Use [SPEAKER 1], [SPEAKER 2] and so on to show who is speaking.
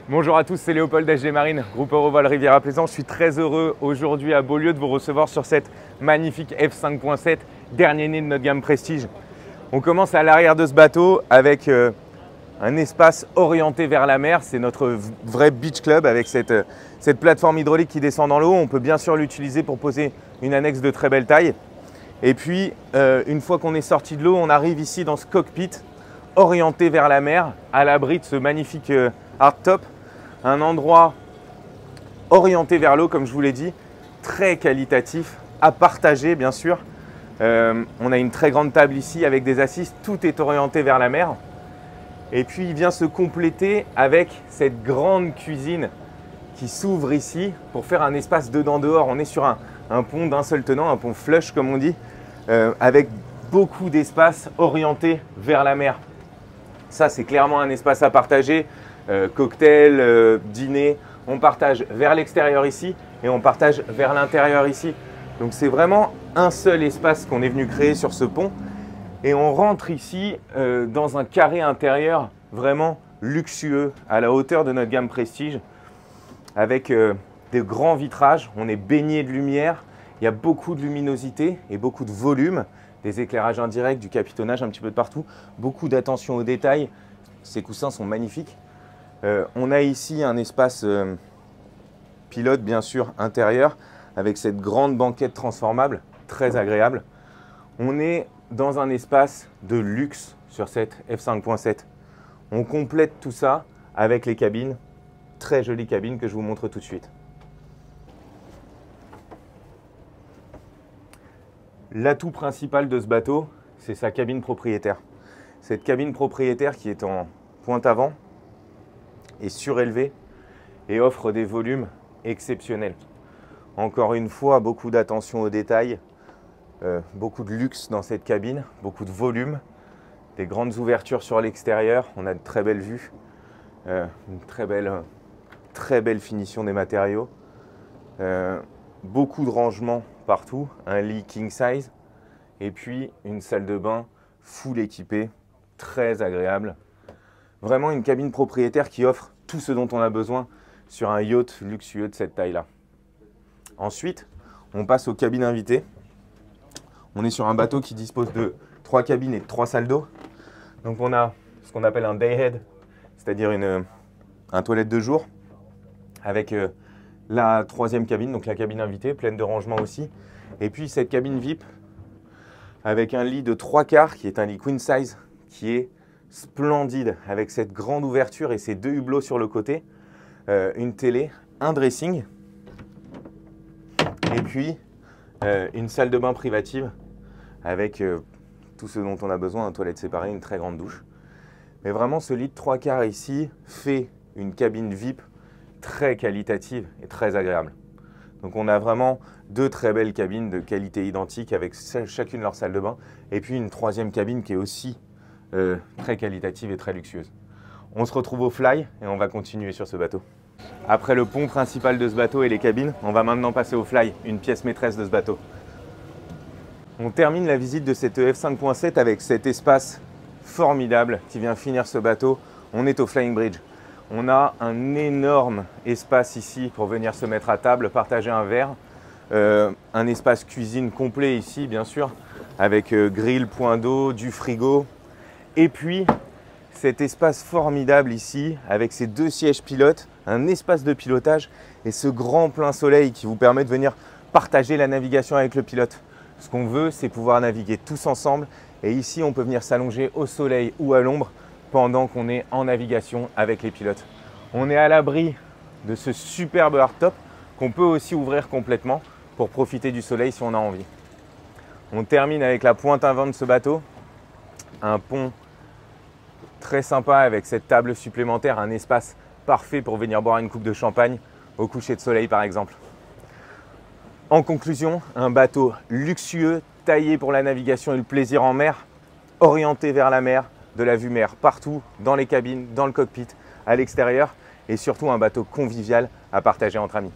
[SPEAKER 1] Bonjour à tous, c'est Léopold d'HG Marine, groupe Eurovol Riviera Plaisance. Je suis très heureux aujourd'hui à Beaulieu de vous recevoir sur cette magnifique F5.7, dernier né de notre gamme Prestige. On commence à l'arrière de ce bateau avec un espace orienté vers la mer. C'est notre vrai beach club avec cette plateforme hydraulique qui descend dans l'eau. On peut bien sûr l'utiliser pour poser une annexe de très belle taille. Et puis, une fois qu'on est sorti de l'eau, on arrive ici dans ce cockpit orienté vers la mer, à l'abri de ce magnifique hardtop. Un endroit orienté vers l'eau, comme je vous l'ai dit, très qualitatif, à partager bien sûr. On a une très grande table ici avec des assises, tout est orienté vers la mer. Et puis il vient se compléter avec cette grande cuisine qui s'ouvre ici pour faire un espace dedans-dehors. On est sur un pont d'un seul tenant, un pont flush comme on dit, avec beaucoup d'espace orienté vers la mer. Ça, c'est clairement un espace à partager. Cocktail, dîner, on partage vers l'extérieur ici et on partage vers l'intérieur ici. Donc c'est vraiment un seul espace qu'on est venu créer sur ce pont et on rentre ici dans un carré intérieur vraiment luxueux à la hauteur de notre gamme Prestige avec des grands vitrages. On est baigné de lumière, il y a beaucoup de luminosité et beaucoup de volume, des éclairages indirects, du capitonnage un petit peu de partout, beaucoup d'attention aux détails. Ces coussins sont magnifiques. On a ici un espace pilote bien sûr intérieur avec cette grande banquette transformable, très agréable. On est dans un espace de luxe sur cette F5.7. On complète tout ça avec les cabines, très jolies cabines que je vous montre tout de suite. L'atout principal de ce bateau, c'est sa cabine propriétaire. Cette cabine propriétaire qui est en pointe avant, est surélevée et offre des volumes exceptionnels. Encore une fois, beaucoup d'attention aux détails, beaucoup de luxe dans cette cabine, beaucoup de volume, des grandes ouvertures sur l'extérieur, on a de très belles vues, une très belle finition des matériaux, beaucoup de rangements partout, un lit king size et puis une salle de bain full équipée, très agréable. Vraiment une cabine propriétaire qui offre tout ce dont on a besoin sur un yacht luxueux de cette taille-là. Ensuite, on passe aux cabines invitées. On est sur un bateau qui dispose de 3 cabines et de 3 salles d'eau. Donc on a ce qu'on appelle un dayhead, c'est-à-dire un toilette de jour, avec la 3e cabine, donc la cabine invitée, pleine de rangements aussi. Et puis cette cabine VIP, avec un lit de 3/4, qui est un lit queen size, qui est splendide avec cette grande ouverture et ces 2 hublots sur le côté, une télé, un dressing et puis une salle de bain privative avec tout ce dont on a besoin, un toilette séparée, une très grande douche. Mais vraiment ce lit de 3/4 ici fait une cabine VIP très qualitative et très agréable. Donc on a vraiment 2 très belles cabines de qualité identique avec chacune leur salle de bain et puis une 3e cabine qui est aussi très qualitative et très luxueuse. On se retrouve au fly et on va continuer sur ce bateau. Après le pont principal de ce bateau et les cabines, on va maintenant passer au fly, une pièce maîtresse de ce bateau. On termine la visite de cette F5.7 avec cet espace formidable qui vient finir ce bateau. On est au Flying Bridge. On a un énorme espace ici pour venir se mettre à table, partager un verre. Un espace cuisine complet ici, bien sûr, avec grill, point d'eau, du frigo. Et puis, cet espace formidable ici, avec ces 2 sièges pilotes, un espace de pilotage et ce grand plein soleil qui vous permet de venir partager la navigation avec le pilote. Ce qu'on veut, c'est pouvoir naviguer tous ensemble. Et ici, on peut venir s'allonger au soleil ou à l'ombre pendant qu'on est en navigation avec les pilotes. On est à l'abri de ce superbe hardtop qu'on peut aussi ouvrir complètement pour profiter du soleil si on a envie. On termine avec la pointe avant de ce bateau, un pont très sympa avec cette table supplémentaire, un espace parfait pour venir boire une coupe de champagne au coucher de soleil par exemple. En conclusion, un bateau luxueux, taillé pour la navigation et le plaisir en mer, orienté vers la mer, de la vue mer partout, dans les cabines, dans le cockpit, à l'extérieur et surtout un bateau convivial à partager entre amis.